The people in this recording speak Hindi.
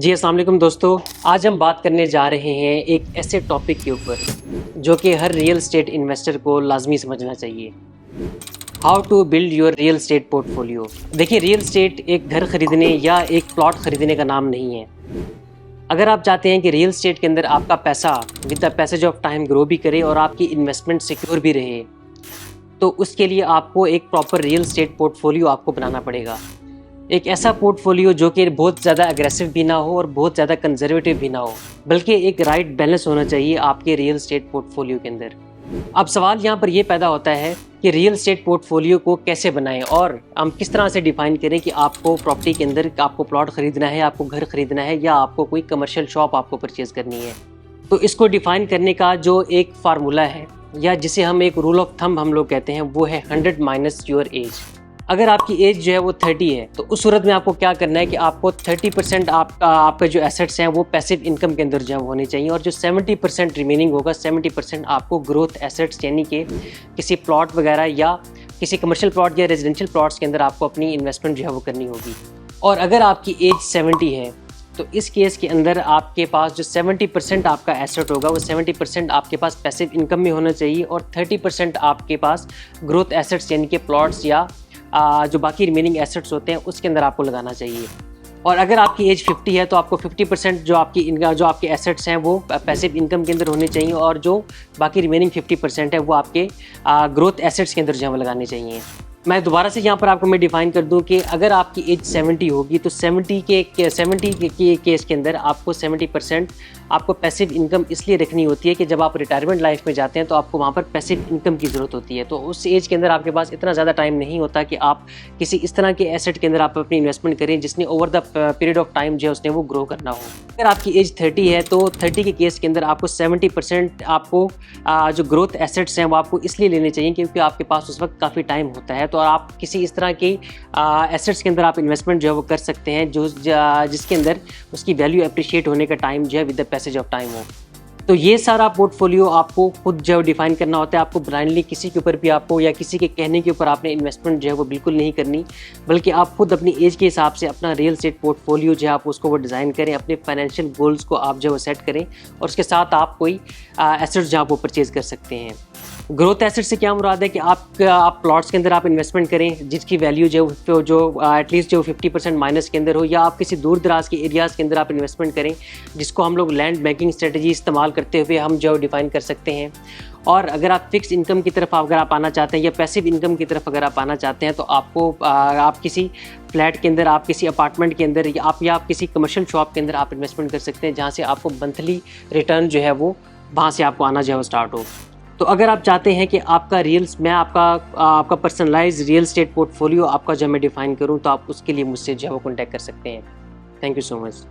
जी अस्सलाम वालेकुम दोस्तों, आज हम बात करने जा रहे हैं एक ऐसे टॉपिक के ऊपर जो कि हर रियल एस्टेट इन्वेस्टर को लाजमी समझना चाहिए। How to build your real estate portfolio. देखिए, रियल एस्टेट एक घर खरीदने या एक प्लॉट खरीदने का नाम नहीं है। अगर आप चाहते हैं कि रियल एस्टेट के अंदर आपका पैसा with the passage of time grow भी करे और आपकी इन्वेस्टमेंट सिक्योर भी रहे, तो उसके लिए आपको एक प्रॉपर रियल एस्टेट पोर्टफोलियो आपको बनाना पड़ेगा। एक ऐसा पोर्टफोलियो जो कि बहुत ज़्यादा एग्रेसिव भी ना हो और बहुत ज़्यादा कंजर्वेटिव भी ना हो, बल्कि एक राइट बैलेंस होना चाहिए आपके रियल एस्टेट पोर्टफोलियो के अंदर। अब सवाल यहाँ पर यह पैदा होता है कि रियल एस्टेट पोर्टफोलियो को कैसे बनाएं और हम किस तरह से डिफाइन करें कि आपको प्रॉपर्टी के अंदर आपको प्लॉट खरीदना है, आपको घर खरीदना है या आपको कोई कमर्शियल शॉप आपको परचेज़ करनी है। तो इसको डिफ़ाइन करने का जो एक फार्मूला है या जिसे हम एक रूल ऑफ थंब हम लोग कहते हैं, वो है 100 माइनस योर एज। अगर आपकी एज जो है वो 30 है, तो उस सूरत में आपको क्या करना है कि आपको 30% आपका जो एसेट्स हैं वो पैसिव इनकम के अंदर जो होने चाहिए और जो 70% रिमेनिंग होगा, 70% आपको ग्रोथ एसेट्स यानी कि किसी प्लॉट वगैरह या किसी कमर्शियल प्लॉट या रेजिडेंशियल प्लॉट्स के अंदर आपको अपनी इन्वेस्टमेंट जो है वो करनी होगी। और अगर आपकी एज 70 है, तो इस केस के अंदर आपके पास जो 70% आपका एसेट होगा वो 70% आपके पास पैसिव इनकम में होना चाहिए और 30% आपके पास ग्रोथ एसेट्स यानी कि प्लॉट्स या जो बाकी रिमेनिंग एसेट्स होते हैं उसके अंदर आपको लगाना चाहिए। और अगर आपकी एज 50 है, तो आपको 50% जो आपके एसेट्स हैं वो पैसिव इनकम के अंदर होने चाहिए और जो बाकी रिमेनिंग 50% है वो आपके ग्रोथ एसेट्स के अंदर जो है लगाने चाहिए। मैं दोबारा से यहाँ पर आपको मैं डिफ़ाइन कर दूँ कि अगर आपकी एज 70 होगी तो 70 के केस के अंदर आपको 70% आपको पैसिव इनकम इसलिए रखनी होती है कि जब आप रिटायरमेंट लाइफ में जाते हैं तो आपको वहाँ पर पैसिव इनकम की ज़रूरत होती है। तो उस एज के अंदर आपके पास इतना ज़्यादा टाइम नहीं होता कि आप किसी इस तरह के एसेट के अंदर आप अपनी इन्वेस्टमेंट करें जिसने over the period of time जो है उसने वो ग्रो करना हो। अगर आपकी एज 30 है, तो 30 के केस के अंदर आपको 70% आपको जो ग्रोथ एसेट्स हैं वो आपको इसलिए लेने चाहिए क्योंकि आपके पास उस वक्त काफ़ी टाइम होता है। तो आप किसी इस तरह के एसेट्स के अंदर आप इन्वेस्टमेंट जो है वो कर सकते हैं जिसके अंदर उसकी वैल्यू अप्रिशिएट होने का टाइम जो है with the passage of time हो। तो ये सारा पोर्टफोलियो आपको खुद जो डिफाइन करना होता है। आपको ब्लाइंडली किसी के ऊपर भी आपको या किसी के कहने के ऊपर आपने इन्वेस्टमेंट जो है वो बिल्कुल नहीं करनी, बल्कि आप खुद अपनी एज के हिसाब से अपना रियल एस्टेट पोर्टफोलियो जो है आप उसको वो डिज़ाइन करें, अपने फाइनेंशियल गोल्स को आप जो है सेट करें और उसके साथ आप कोई एसेट्स जो आप वो परचेज़ कर सकते हैं। ग्रोथ एसेट से क्या मुराद है कि आप प्लॉट्स के अंदर आप इन्वेस्टमेंट करें जिसकी वैल्यू जो एटलीस्ट जो 50% माइनस के अंदर हो, या आप किसी दूर दराज के एरियाज़ के अंदर आप इन्वेस्टमेंट करें जिसको हम लोग लैंड बैंकिंग स्ट्रेटजी इस्तेमाल करते हुए हम जो डिफ़ाइन कर सकते हैं। और अगर आप फिक्स इनकम की तरफ अगर आप आना चाहते हैं या पैसिव इनकम की तरफ अगर आप आना चाहते हैं, तो आपको आप किसी फ्लैट के अंदर, आप किसी अपार्टमेंट के अंदर या आप किसी कमर्शियल शॉप के अंदर आप इन्वेस्टमेंट कर सकते हैं जहाँ से आपको मंथली रिटर्न जो है वो वहाँ से आपको आना जो है वो स्टार्ट हो। तो अगर आप चाहते हैं कि आपका पर्सनलाइज रियल एस्टेट पोर्टफोलियो आपका जो मैं डिफ़ाइन करूं, तो आप उसके लिए मुझसे जो है वो कॉन्टैक्ट कर सकते हैं। Thank you so much.